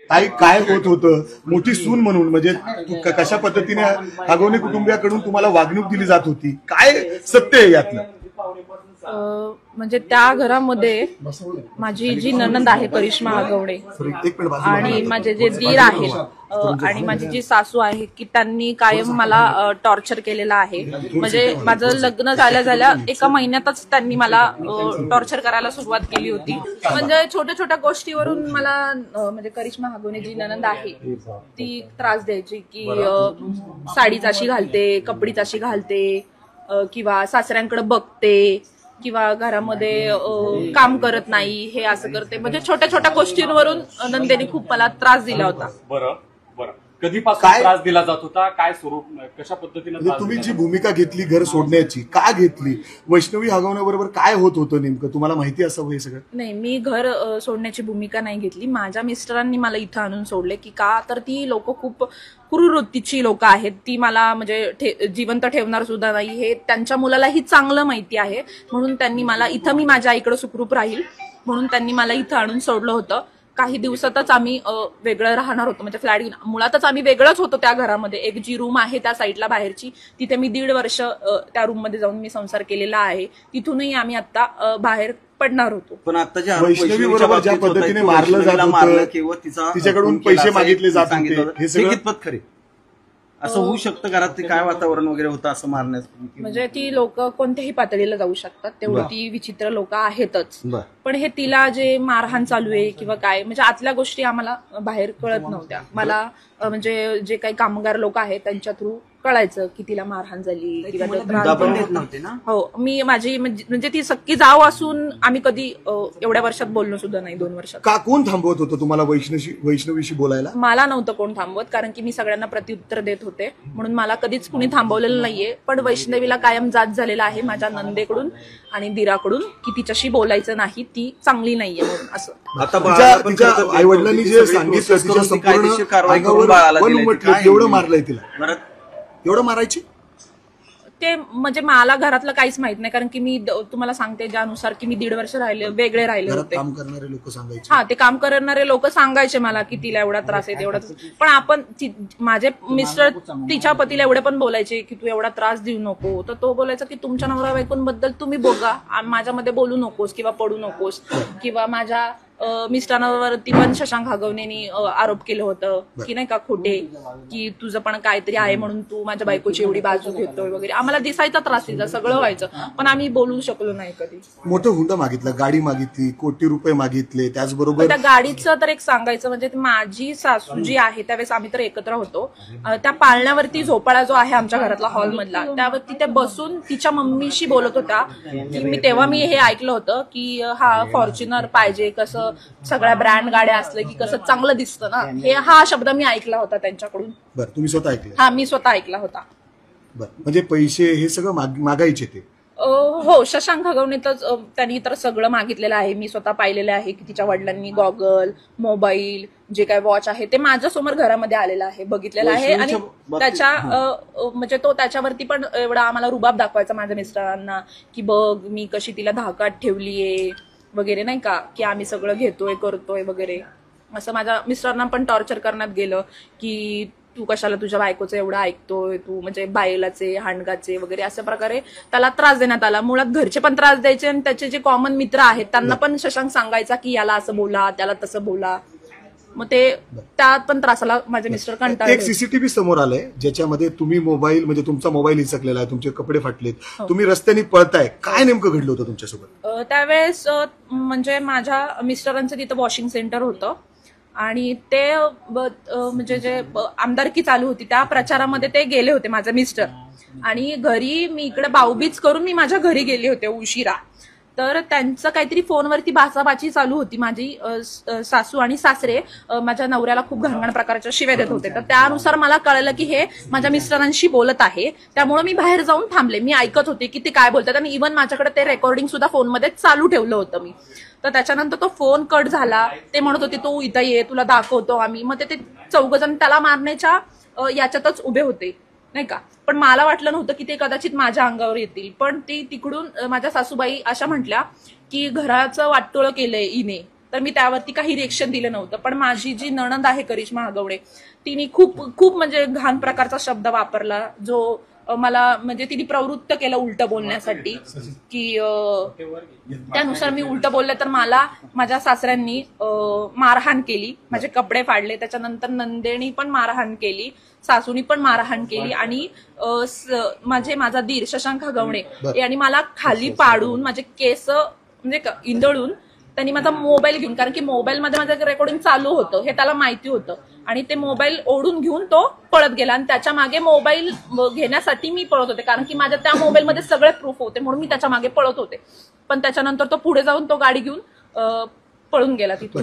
ताई काय होत होतं मोठी सून म्हणून, म्हणजे कशा पद्धतीने हगवणे कुटुंबियाकडून तुम्हाला वागणूक दिली जात होती, काय सत्य आहे यातलं? म्हणजे त्या घरामध्ये माझी जी नणंद आहे करिश्मा हगवणे आणि माझे जे दीर आहेत आणि माझी जी सासू आहे की त्यांनी कायम मला टॉर्चर केलेलं आहे. म्हणजे माझं लग्न झाल्या एका महिन्यातच त्यांनी मला टॉर्चर करायला सुरुवात केली होती. म्हणजे छोट्या छोट्या गोष्टीवरून मला म्हणजे करिश्मा हगवणे जी नणंद आहे ती त्रास द्यायची की साडीच अशी घालते, कपडीच अशी घालते किंवा सासऱ्यांकडे बघते किंवा घरामध्ये काम करत नाही, हे असं करते. म्हणजे छोट्या छोट्या गोष्टींवरून नंदेने खूप मला त्रास दिला होता. बरं बरं, कधीपासून त्रास दिला जात होता, काय स्वरूप, कशा पद्धतीने तुम्ही जी भूमिका घेतली घर सोडण्याची, का घेतली? वैष्णवी हगवण्याबरोबर काय होत होतं नेमकं, तुम्हाला माहिती असावं हे सगळं? नाही, मी घर सोडण्याची भूमिका नाही घेतली. माझ्या मिस्टरांनी मला इथं आणून सोडले. की का तर ती लोक खूप क्रूर वृत्तीची लोक आहेत. ती मला म्हणजे जिवंत ठेवणार सुद्धा नाही, हे त्यांच्या मुलालाही चांगलं माहिती आहे. म्हणून त्यांनी मला इथं, मी माझ्या आईकडे सुखरूप राहील म्हणून त्यांनी मला इथं आणून सोडलं होतं. काही दिवसातच आम्ही वेगळं राहणार होतो. म्हणजे फ्लॅट मुळातच आम्ही वेगळंच होतो त्या घरामध्ये. एक जी रूम आहे त्या साईडला बाहेरची, तिथे मी 1.5 वर्ष त्या रूम मध्ये जाऊन मी संसार केलेला आहे. तिथूनही आम्ही आता बाहेर पडणार होतो. पण आता जे वैष्णवी बरोबर ज्या पद्धतीने मारलं जात होतं किंवा तिच्याकडून पैसे मागितले जात होते, हे सगळं कितपत खरे? असं होऊ शकतं घरात? ते काय वातावरण वगैरे होतं असं मारण्यास? म्हणजे ती लोक कोणत्याही पातळीला जाऊ शकतात, तेवढी ती विचित्र लोक आहेतच. पण हे तिला जे मारहाण चालू आहे किंवा काय, म्हणजे आतल्या गोष्टी आम्हाला बाहेर कळत नव्हत्या. मला म्हणजे जे काही कामगार लोक आहेत त्यांच्या थ्रू कळायचं की तिला मारहाण झाली किंवा हो. मी माझी म्हणजे ती सक्की जाव असून आम्ही कधी एवढ्या वर्षात बोललो सुद्धा नाही. 2 वर्षात. का कोण थांबवत होतं तुम्हाला वैष्णवीशी बोलायला? मला नव्हतं कोण थांबवत, कारण की मी सगळ्यांना प्रत्युत्तर देत होते म्हणून मला कधीच कुणी थांबवलेलं नाहीये. पण वैष्णवीला कायम जाच झालेला आहे माझ्या नंदेकडून आणि दिराकडून की तिच्याशी बोलायचं नाही, ती चांगली नाहीये म्हणून. असं आता आई वडिलांनी जे सांगितलं तिच्या संपूर्ण एवढं मारलंय तिला, एवढं मारायची ते म्हणजे मला घरातलं काहीच माहित नाही. कारण की मी तुम्हाला सांगते ज्यानुसार की मी 1.5 वर्ष वेगळे राहिले होते. काम करणारे लोक सांगायचे. हा, ते काम करणारे लोक सांगायचे मला की तिला एवढा त्रास आहे तेवढा. पण आपण माझे मिस्टर तिच्या पतीला एवढे पण बोलायचे की तू एवढा त्रास देऊ नको. तर तो बोलायचा की तुमच्या नवरा बायकोंबद्दल तुम्ही बघा, माझ्यामध्ये बोलू नकोस किंवा पडू नकोस. किंवा माझ्या मिस्टरांवरती पण शशांक हगवणेंनी आरोप केलं होतं की नाही का खोटे, की तुझं पण काहीतरी आहे म्हणून तू माझ्या बायकोची एवढी बाजू घेतोय वगैरे. आम्हाला दिसायचा त्रास तिचा, सगळं व्हायचं, पण आम्ही बोलू शकलो नाही कधी. मोठं हुंडा मागितला, गाडी मागितली, कोटी रुपये मागितले. त्याचबरोबर त्या गाडीचं तर एक सांगायचं म्हणजे माझी सासू जी आहे त्यावेळेस आम्ही तर एकत्र होतो. त्या पाळण्यावरती झोपाळा जो आहे आमच्या घरातला हॉल मधला, त्यावरती ते बसून तिच्या मम्मीशी बोलत होता की तेव्हा मी हे ऐकलं होतं की हा फॉर्च्युनर पाहिजे, कसं सगळ्या ब्रँड गाड्या असल्या की कसं चांगलं दिसतं ना, हे हा शब्द मी ऐकला होता त्यांच्याकडून. बरं, तुम्ही स्वतः ऐकले? हा, मी स्वतः ऐकला होता. बरं, म्हणजे पैसे हे सगळं मागायचे ते? हो, शशांक हगवणे तर त्यांनी तर सगळं मागितलेलं आहे. मी स्वतः पाहिलेलं आहे की तिच्या वडिलांनी गॉगल, मोबाईल, जे काय वॉच आहे ते माझ्यासमोर घरामध्ये आलेलं आहे, बघितलेलं आहे. आणि त्याच्या म्हणजे तो त्याच्यावरती पण एवढा आम्हाला रुबाब दाखवायचा माझ्या मिस्टरांना की बघ मी कशी तिला धाकात ठेवलीये वगैरे, नाही का, की आम्ही सगळं घेतोय करतोय वगैरे. असं माझ्या मिस्टरांना पण टॉर्चर करण्यात गेलं की तू कशाला तुझ्या बायकोचं एवढं ऐकतोय, तू म्हणजे बायलाचे हांडगाचे वगैरे, अशा प्रकारे त्याला त्रास देण्यात आला. मुळात घरचे पण त्रास द्यायचे आणि त्याचे जे कॉमन मित्र आहेत त्यांना पण शशांक सांगायचा की याला असं बोला, त्याला तसं बोला. मग ते त्यात पण त्रासाला माझे मिस्टर कंटाळले. एक सीसीटीव्ही समोर आलंय ज्याच्यामध्ये तुम्ही मोबाईल, म्हणजे तुमचा मोबाईल हिसकलेला आहे, तुमचे कपडे फाटलेत, तुम्ही रस्त्याने पळताय. काय नेमकं घडलं होतं तुमच्यासोबत त्यावेळेस? म्हणजे माझ्या मिस्टरांचं तिथं वॉशिंग सेंटर होतं आणि ते म्हणजे जे आमदारकी चालू होती त्या प्रचारामध्ये ते गेले होते माझे मिस्टर. आणि घरी मी इकडे बाऊबीज करून मी माझ्या घरी गेले होते उशिरा. तर त्यांचं काहीतरी फोनवरती बाचाबाची चालू होती. माझी सासू आणि सासरे माझ्या नवऱ्याला खूप घाणघाण प्रकारच्या शिव्या देत होते. तर त्यानुसार मला कळलं की हे माझ्या मिस्टरांशी बोलत आहे. त्यामुळे मी बाहेर जाऊन थांबले. मी ऐकत होते की ते काय बोलतात आणि इव्हन माझ्याकडे ते रेकॉर्डिंग सुद्धा फोनमध्ये चालू ठेवलं होतं मी. तर त्याच्यानंतर तो फोन कट झाला. ते म्हणत होते तू इथं ये, तुला दाखवतो आम्ही. मग ते 4 जण त्याला मारण्याच्या याच्यातच उभे होते, नाही का. पण मला वाटलं नव्हतं की ते कदाचित माझ्या अंगावर येतील. पण ती तिकडून माझ्या सासूबाई अशा म्हटल्या की घराचं वाटोळं केलंय हिने, तर मी त्यावरती काही रिएक्शन दिलं नव्हतं. पण माझी जी नणंद आहे करिश्मा हगवणे, तिने खूप खूप म्हणजे घाण प्रकारचा शब्द वापरला, जो मला म्हणजे तिने प्रवृत्त केलं उलट बोलण्यासाठी, की त्यानुसार मी उलट बोलले. तर मला माझ्या सासऱ्यांनी मारहाण केली, माझे कपडे फाडले, त्याच्यानंतर नंदेनी पण मारहाण केली, सासूनी पण मारहाण केली, आणि माझा दीर शशांक हगवणे यांनी मला खाली पाडून माझे केस म्हणजे इंदळून त्यांनी माझा मोबाईल घेऊन, कारण की मोबाईलमध्ये माझं रेकॉर्डिंग चालू होतं हे त्याला माहिती होतं, आणि ते मोबाईल ओढून घेऊन तो पळत गेला. आणि त्याच्या मागे मोबाईल घेण्यासाठी मी पळत होते, कारण की माझ्या त्या मोबाईलमध्ये सगळे प्रूफ होते, म्हणून मी त्याच्या मागे पळत होते. पण त्याच्यानंतर तो पुढे जाऊन तो गाडी घेऊन पळून गेला तिथून.